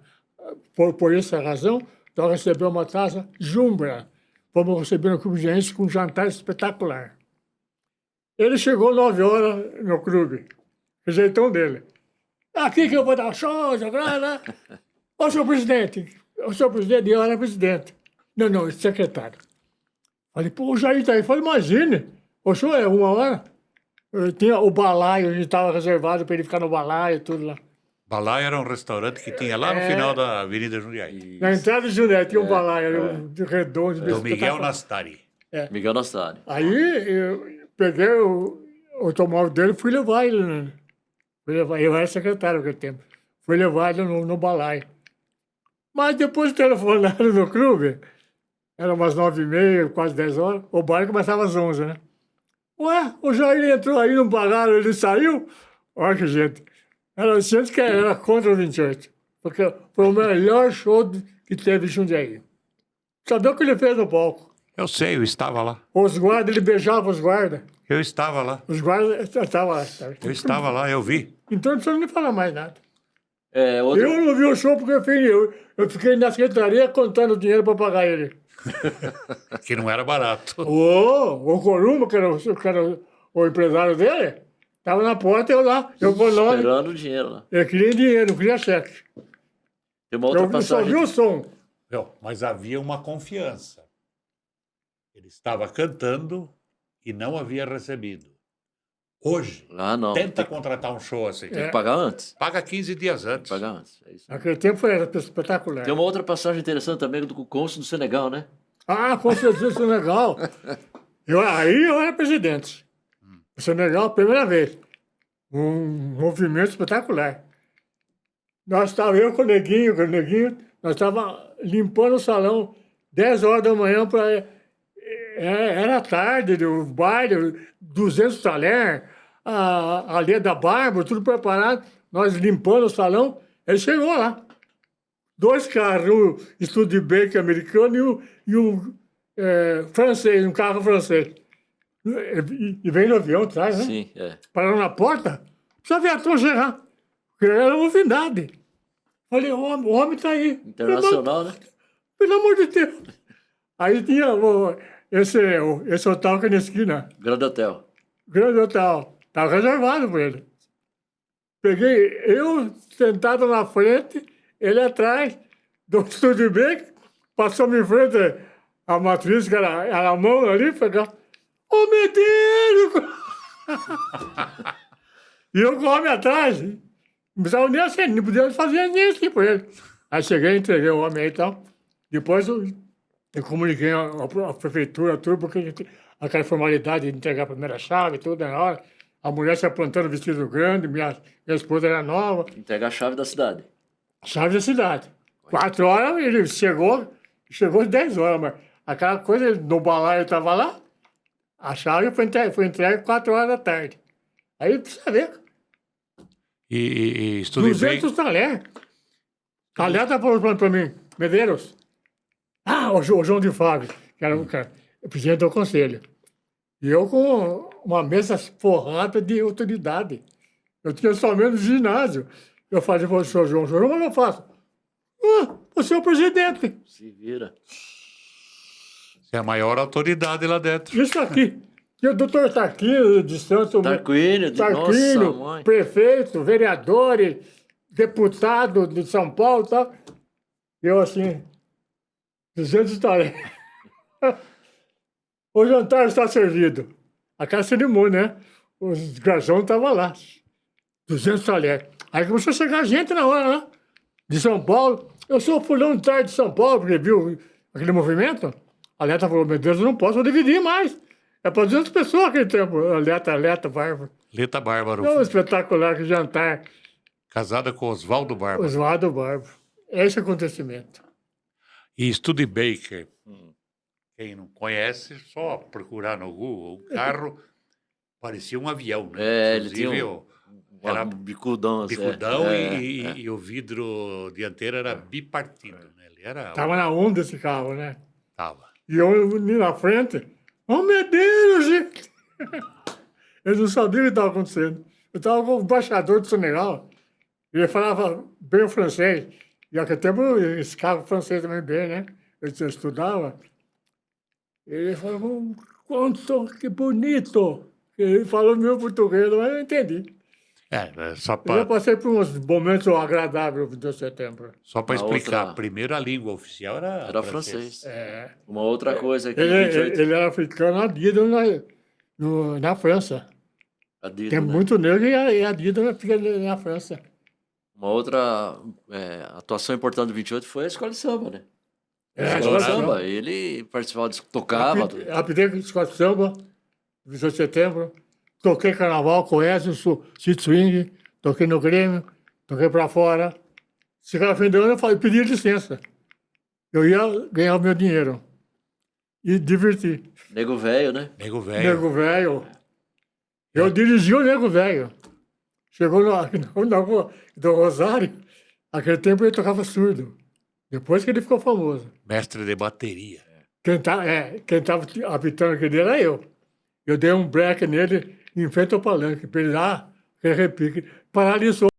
S2: Por essa razão, nós recebemos uma taça Jumbra. Fomos receber no Clube Jundiaense com um jantar espetacular. Ele chegou 9 horas no clube. O jeitão dele. Aqui que eu vou dar show, né? Ô, senhor presidente. O senhor presidente, eu era presidente. Não, secretário. Falei, pô, o Jair tá aí. Falei, imagine. O senhor é 1 hora? Tinha o balaio, a gente estava reservado para ele ficar no balaio e tudo lá.
S1: Balaio era um restaurante que tinha lá no final da Avenida Jundiaí.
S2: Na entrada de Jundiaí tinha um balaio de redondo.
S1: Do Miguel
S2: espetacular.
S1: Nastari.
S3: Miguel Nastari.
S2: Aí eu peguei o automóvel dele e fui levar ele. Né? Eu era secretário naquele tempo. Fui levar ele no balaio. Mas depois telefonaram no clube, era umas 9h30, quase 10 horas, o baile começava às 11, né? Ué, o Jair entrou aí, não pagaram, ele saiu? Olha que gente. Era gente que era contra o 28. Porque foi o melhor show que teve em Jundiaí. Sabia o que ele fez no palco?
S1: Eu sei, eu estava lá.
S2: Os guardas, ele beijava os guardas.
S1: Eu estava lá.
S2: Os guardas estavam lá.
S1: Eu estava lá, eu vi.
S2: Então não precisa nem falar mais nada.
S3: Outro...
S2: Eu não vi o show porque eu fiquei na secretaria contando dinheiro para pagar ele.
S1: Que não era barato.
S2: O Columbo, que era o empresário dele, estava na porta, eu lá. Eu vou lá.
S3: Esperando o dinheiro lá.
S2: Eu queria dinheiro, não queria cheque.
S3: Tem uma outra
S2: Eu só
S3: passagem.
S2: vi o som.
S1: Mas havia uma confiança. Ele estava cantando e não havia recebido. Hoje,
S3: Ah, não.
S1: tenta
S3: Tem
S1: contratar um show assim.
S3: que pagar antes.
S1: Paga 15 dias antes.
S3: Pagar antes. É isso.
S2: Naquele tempo foi espetacular.
S3: Tem uma outra passagem interessante também do Cônsul do Senegal, né?
S2: Ah, com certeza, isso é legal. Aí eu era presidente. O Senegal, primeira vez. Um movimento espetacular. Nós estávamos, eu com o Neguinho, nós estávamos limpando o salão 10 horas da manhã para... Era tarde, o baile, 200 talher, a linha da barba, tudo preparado. Nós limpando o salão, ele chegou lá. 2 carros, um Studebaker americano e um francês, um carro francês. E vem no avião atrás, né?
S3: Sim, é.
S2: Parou na porta, precisa ver a Tom Gerard, porque era novidade. Falei, o homem está aí.
S3: Internacional, né?
S2: Pelo amor de Deus. Aí tinha esse hotel aqui na esquina.
S3: Grande Hotel.
S2: Grande hotel. Estava reservado para ele. Peguei eu sentado na frente, ele atrás, do estúdio bem, passou-me em frente a matriz, que era a mão ali, pegou. Ô, Medeiros! E eu com o homem atrás. Não precisava nem assim, não podia fazer nem assim por ele. Aí cheguei, entreguei o homem aí e tal. Depois eu comuniquei a prefeitura, tudo, porque aquela formalidade de entregar a primeira chave, tudo na hora. A mulher se aprontando vestido grande, minha esposa era nova.
S3: Entregar a chave da cidade.
S2: Chave da cidade. 4 horas, ele chegou às 10 horas, mas aquela coisa, no balaio estava lá, a chave foi entregue 4 horas da tarde. Aí precisa ver.
S1: E estudei
S2: 200 talher. Talher está falando para mim, Medeiros. O João de Fábio, que era o presidente do conselho. E eu com uma mesa forrada de autoridade. Eu tinha somente ginásio. Eu falei para o senhor João, mas eu faço. Você é o presidente.
S3: Se vira.
S1: Você é a maior autoridade lá dentro.
S2: Isso aqui. E o doutor Tarquínio de Santos.
S3: Tarquínio, nossa mãe.
S2: Prefeito, vereadores, deputado de São Paulo e tal. Eu assim, 200 talheres. O jantar está servido. Aquela cerimônia, né? Os garçons estavam lá. 200 talheres. Aí começou a chegar gente na hora, né? De São Paulo. Eu sou fulano de tarde de São Paulo, porque viu aquele movimento. A Leta falou, meu Deus, eu não posso dividir mais. É para 200 pessoas aquele tempo. A Leta Bárbaro.
S1: Leta Bárbaro.
S2: É um espetacular, que jantar.
S1: Casada com Oswaldo Bárbaro.
S2: Oswaldo Bárbaro. Esse acontecimento.
S1: E Studebaker. Quem não conhece, só procurar no Google. O carro parecia um avião, né?
S3: Ele tinha
S1: era
S3: bicudão. Assim,
S1: e o vidro dianteiro era bipartido. Né? Ele era...
S2: Tava na onda esse carro, né?
S1: Tava.
S2: E eu ali na frente, meu Deus, gente! Eu não sabia o que estava acontecendo. Eu estava com o embaixador do Senegal. Ele falava bem o francês. E naquele tempo, esse carro francês também bem, né? Eu estudava. Ele falou, quanto que bonito! Ele falou meu português, mas eu entendi.
S1: Só
S2: Eu já passei por uns momentos agradáveis no 2 de setembro.
S1: Só para explicar,
S3: outra...
S1: a primeira língua oficial era francês.
S3: Uma outra coisa aqui.
S2: Ele era africano, Adidas na França.
S3: Adidas,
S2: tem muito negro e Adidas fica na França.
S3: Uma outra atuação importante do 28 foi a escola de samba, né?
S2: A
S3: escola de samba. Ele participava, tocava.
S2: Apitei com a escola de samba, 28 de setembro. Toquei carnaval, conhece, City Swing, toquei no Grêmio, toquei pra fora. Chegava fim do ano, eu pedi licença. Eu ia ganhar o meu dinheiro. E divertir.
S3: Nego velho, né?
S1: Nego velho.
S2: Nego velho. Eu dirigi o Nego Velho. Chegou na rua do Rosário, naquele tempo ele tocava surdo. Depois que ele ficou famoso.
S1: Mestre de bateria.
S2: Quem tava apitando aquele era eu. Eu dei um break nele em frente ao palanque, para ele lá, aquele repique. Paralisou.